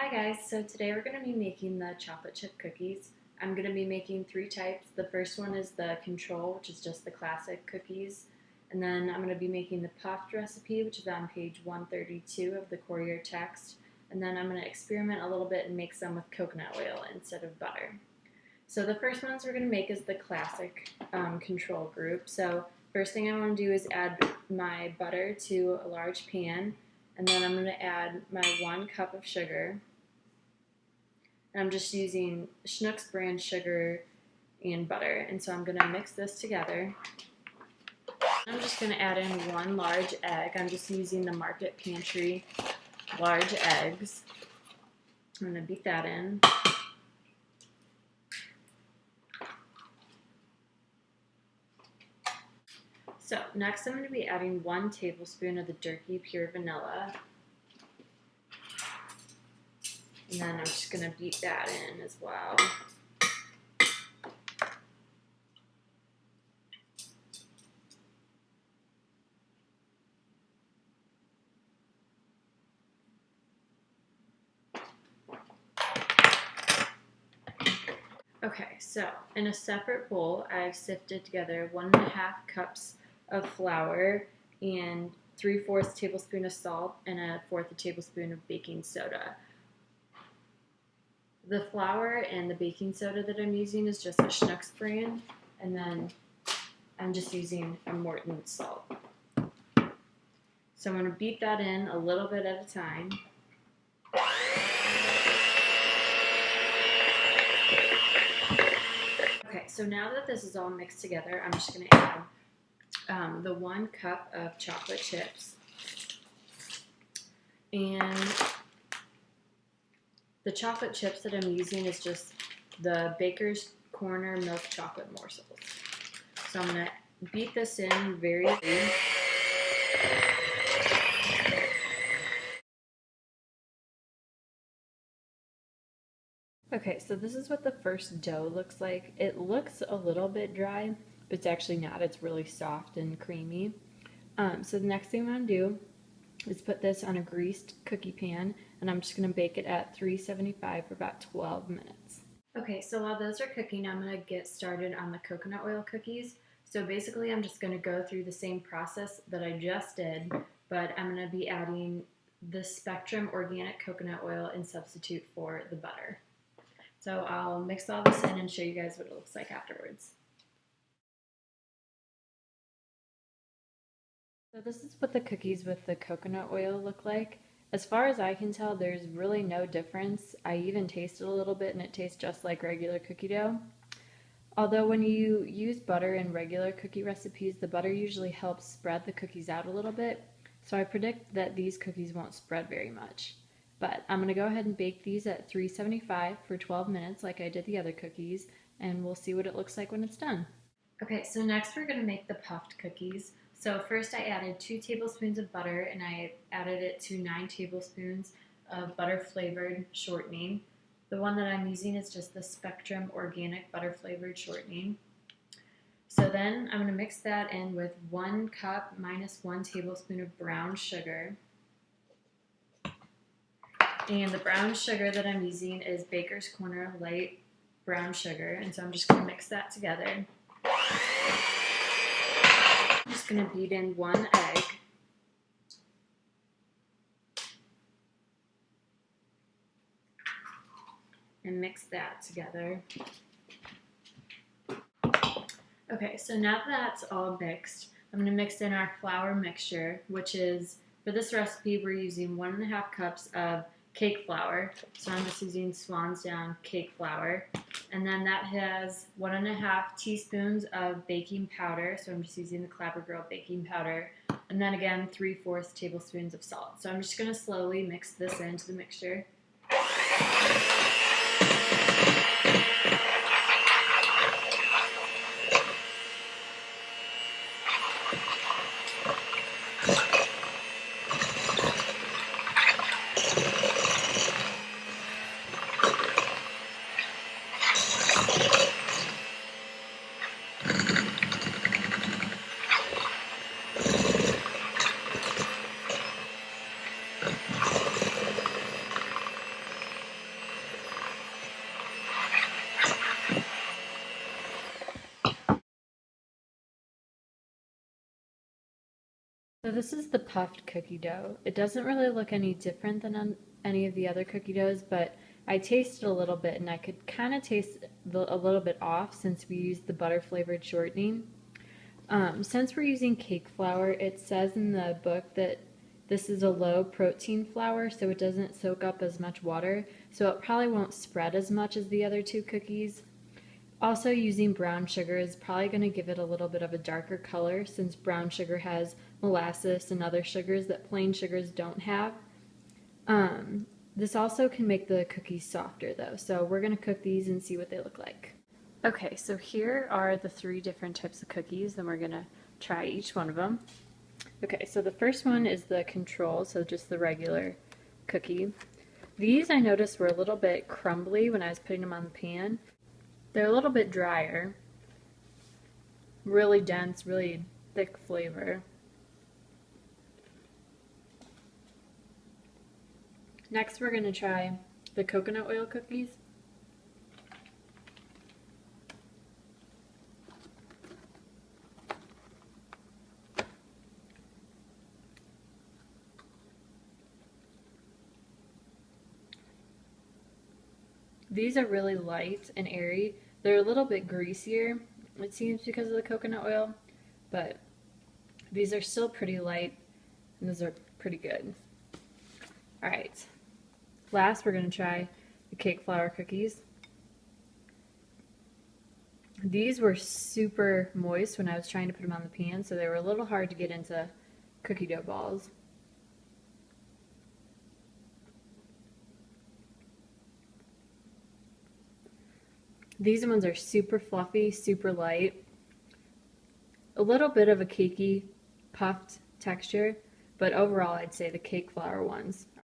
Hi guys, so today we're going to be making the chocolate chip cookies. I'm going to be making three types. The first one is the control, which is just the classic cookies. And then I'm going to be making the puffed recipe, which is on page 132 of the courier text. And then I'm going to experiment a little bit and make some with coconut oil instead of butter. So the first ones we're going to make is the classic control group. So first thing I want to do is add my butter to a large pan. And then I'm going to add my 1 cup of sugar. And I'm just using Schnucks brand sugar and butter. And so I'm going to mix this together. I'm just going to add in 1 large egg. I'm just using the Market Pantry large eggs. I'm going to beat that in. So next I'm going to be adding 1 tablespoon of the Durkee Pure Vanilla. And then I'm just going to beat that in as well. Okay, so in a separate bowl, I've sifted together 1½ cups of flour and 3/4 tablespoon of salt and 1/4 tablespoon of baking soda. The flour and the baking soda that I'm using is just a Schnucks brand, and then I'm just using a Morton salt. So I'm going to beat that in a little bit at a time. Okay, so now that this is all mixed together, I'm just going to add the 1 cup of chocolate chips. And the chocolate chips that I'm using is just the Baker's Corner milk chocolate morsels. So I'm going to beat this in very good. Okay, so this is what the first dough looks like. It looks a little bit dry, but it's actually not. It's really soft and creamy. So the next thing I'm going to do is put this on a greased cookie pan, and I'm just going to bake it at 375 for about 12 minutes. Okay, so while those are cooking, I'm going to get started on the coconut oil cookies. So basically I'm just going to go through the same process that I just did, but I'm going to be adding the Spectrum organic coconut oil in substitute for the butter. So I'll mix all this in and show you guys what it looks like afterwards. So this is what the cookies with the coconut oil look like. As far as I can tell, there's really no difference. I even tasted a little bit and it tastes just like regular cookie dough. Although when you use butter in regular cookie recipes, the butter usually helps spread the cookies out a little bit. So I predict that these cookies won't spread very much. But I'm going to go ahead and bake these at 375 for 12 minutes like I did the other cookies, and we'll see what it looks like when it's done. Okay, so next we're going to make the puffed cookies. So first I added 2 tablespoons of butter, and I added it to 9 tablespoons of butter flavored shortening. The one that I'm using is just the Spectrum organic butter flavored shortening. So then I'm going to mix that in with 1 cup minus 1 tablespoon of brown sugar. And the brown sugar that I'm using is Baker's Corner light brown sugar, and so I'm just going to mix that together. I'm just going to beat in 1 egg. And mix that together. Okay, so now that that's all mixed, I'm going to mix in our flour mixture, which is, for this recipe, we're using 1½ cups of cake flour. So I'm just using Swan's Down cake flour. And then that has 1½ teaspoons of baking powder. So I'm just using the Clabber Girl baking powder. And then again, 3/4 tablespoons of salt. So I'm just going to slowly mix this into the mixture. So this is the puffed cookie dough. It doesn't really look any different than any of the other cookie doughs, but I tasted a little bit and I could kind of taste a little bit off since we used the butter flavored shortening. Since we're using cake flour, it says in the book that this is a low protein flour, so it doesn't soak up as much water, so it probably won't spread as much as the other two cookies. Also, using brown sugar is probably going to give it a little bit of a darker color since brown sugar has molasses and other sugars that plain sugars don't have. This also can make the cookies softer though, so we're going to cook these and see what they look like. Okay, so here are the 3 different types of cookies, and we're going to try each one of them. Okay, so the first one is the control, so just the regular cookie. These I noticed were a little bit crumbly when I was putting them on the pan. They're a little bit drier, really dense, really thick flavor. Next we're going to try the coconut oil cookies. These are really light and airy. They're a little bit greasier, it seems, because of the coconut oil, but these are still pretty light, and those are pretty good. Alright, last we're going to try the cake flour cookies. These were super moist when I was trying to put them on the pan, so they were a little hard to get into cookie dough balls. These ones are super fluffy, super light. A little bit of a cakey, puffed texture, but overall I'd say the cake flour ones